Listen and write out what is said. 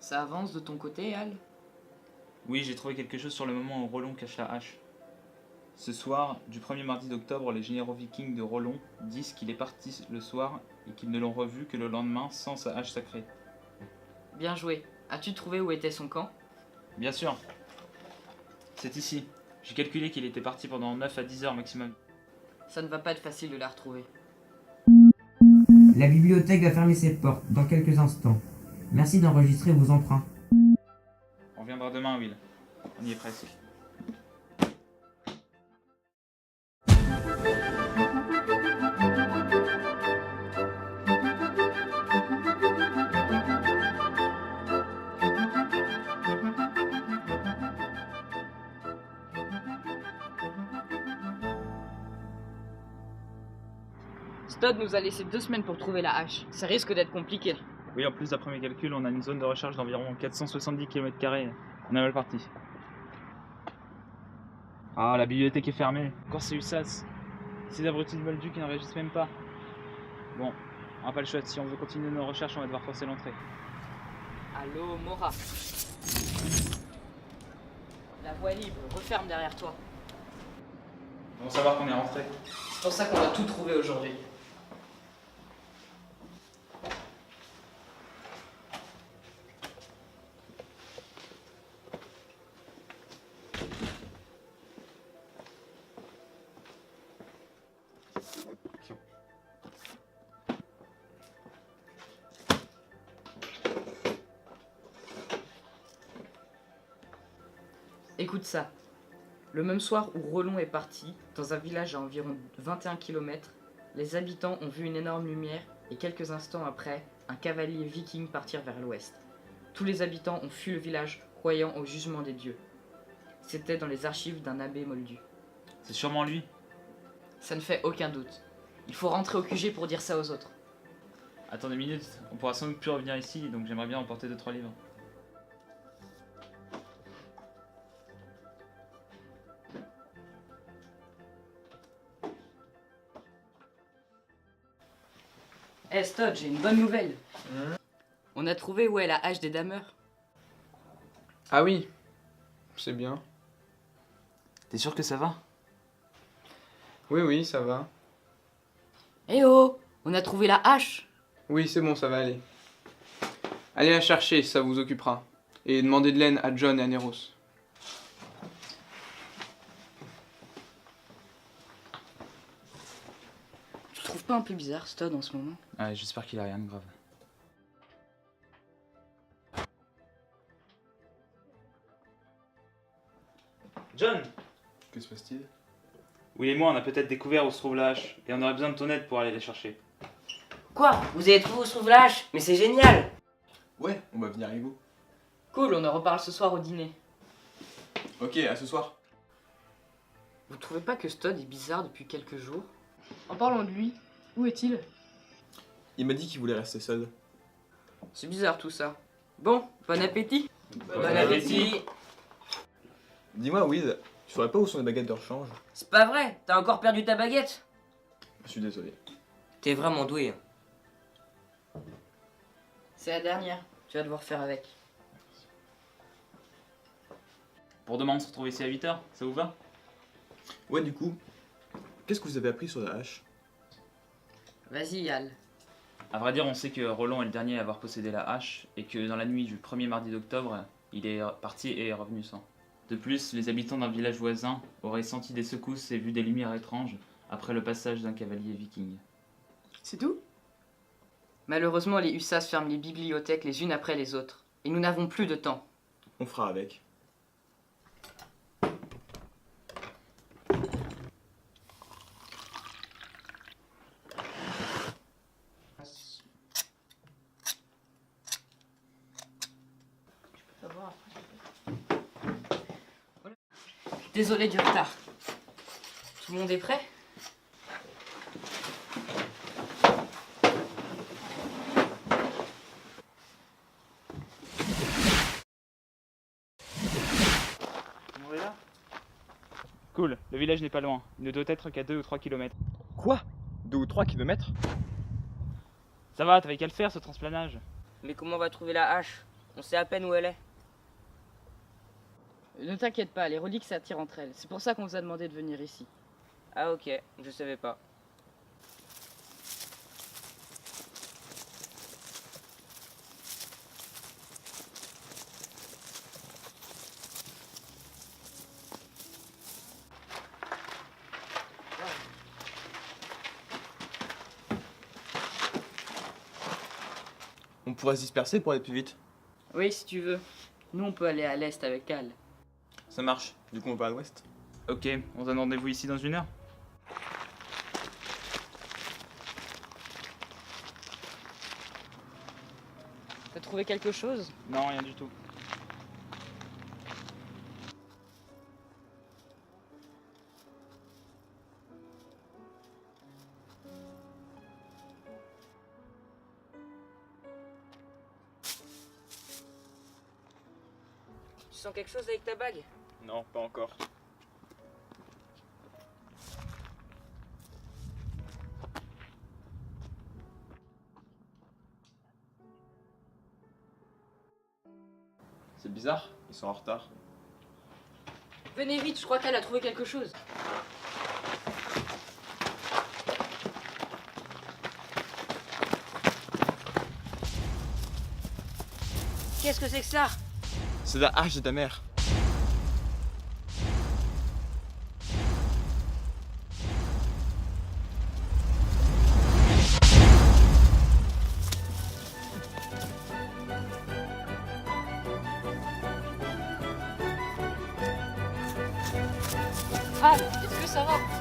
Ça avance de ton côté, Al? Oui, j'ai trouvé quelque chose sur le moment où Rollon cache la hache. Ce soir, du premier mardi d'octobre, les généraux vikings de Rollon disent qu'il est parti le soir et qu'ils ne l'ont revu que le lendemain sans sa hache sacrée. Bien joué. As-tu trouvé où était son camp? Bien sûr. C'est ici. J'ai calculé qu'il était parti pendant 9 à 10 heures maximum. Ça ne va pas être facile de la retrouver. La bibliothèque va fermer ses portes dans quelques instants. Merci d'enregistrer vos emprunts. On reviendra demain, Will. On y est presque. Stodd nous a laissé 2 semaines pour trouver la hache. Ça risque d'être compliqué. Oui, en plus, d'après mes calculs, on a une zone de recherche d'environ 470 km². On est mal parti. Ah, la bibliothèque est fermée. Encore ces USAS. Ces abrutis de Moldu qui ne réagissent même pas. Bon, on n'a pas le choix. Si on veut continuer nos recherches, on va devoir forcer l'entrée. Allô, Mora. La voie est libre, referme derrière toi. On va savoir qu'on est rentré. C'est pour ça qu'on va tout trouver aujourd'hui. Écoute ça. Le même soir où Rollon est parti, dans un village à environ 21 km, les habitants ont vu une énorme lumière et quelques instants après, un cavalier viking partir vers l'ouest. Tous les habitants ont fui le village, croyant au jugement des dieux. C'était dans les archives d'un abbé moldu. C'est sûrement lui. Ça ne fait aucun doute. Il faut rentrer au QG pour dire ça aux autres. Attends 2 minutes, on pourra sans doute plus revenir ici, donc j'aimerais bien emporter 2-3 livres. Hey Stodd, j'ai une bonne nouvelle. On a trouvé où est la hache des dameurs. Ah oui, c'est bien. T'es sûr que ça va? Oui, ça va. Eh oh, on a trouvé la hache. Oui, c'est bon, ça va aller. Allez la chercher, ça vous occupera. Et demandez de l'aide à John et à Neros. Tu trouves pas un peu bizarre Stodd en ce moment? Ouais, j'espère qu'il a rien de grave. John! Que se passe-t-il? Will et moi, on a peut-être découvert où se trouve la hache, et on aurait besoin de ton aide pour aller les chercher. Quoi? Vous avez trouvé où se trouve la hache? Mais c'est génial! Ouais, on va venir avec vous. Cool, on en reparle ce soir au dîner. Ok, à ce soir. Vous trouvez pas que Stodd est bizarre depuis quelques jours? En parlant de lui, où est-il? Il m'a dit qu'il voulait rester seul. C'est bizarre tout ça. Bon, bon appétit. Bon appétit! Dis-moi, Will, tu saurais pas où sont les baguettes de rechange? C'est pas vrai? T'as encore perdu ta baguette? Je suis désolé. T'es vraiment doué. C'est la dernière, tu vas devoir faire avec. Pour demain, on se retrouve ici à 8h, ça vous va? Ouais, du coup, qu'est-ce que vous avez appris sur la hache? Vas-y Al. À vrai dire, on sait que Rollon est le dernier à avoir possédé la hache, et que dans la nuit du premier mardi d'octobre, il est parti et est revenu sans. De plus, les habitants d'un village voisin auraient senti des secousses et vu des lumières étranges après le passage d'un cavalier viking. C'est tout? Malheureusement, les USAS ferment les bibliothèques les unes après les autres. Et nous n'avons plus de temps. On fera avec. Désolé du retard. Tout le monde est prêt? On est là? Cool, le village n'est pas loin. Il ne doit être qu'à 2 ou 3 km. Quoi? 2 ou 3 kilomètres? Ça va, t'avais qu'à le faire ce transplanage. Mais comment on va trouver la hache? On sait à peine où elle est. Ne t'inquiète pas, les reliques s'attirent entre elles. C'est pour ça qu'on vous a demandé de venir ici. Ah ok, je savais pas. On pourrait se disperser pour aller plus vite. Oui, si tu veux. Nous, on peut aller à l'est avec Al. Ça marche. Du coup, on va à l'ouest. Ok, on se donne rendez-vous ici dans 1 heure. T'as trouvé quelque chose? Non, rien du tout. Tu sens quelque chose avec ta bague? Non, pas encore. C'est bizarre, ils sont en retard. Venez vite, je crois qu'Al a trouvé quelque chose. Qu'est-ce que c'est que ça? C'est la hache de ta mère. Al, est-ce que ça va?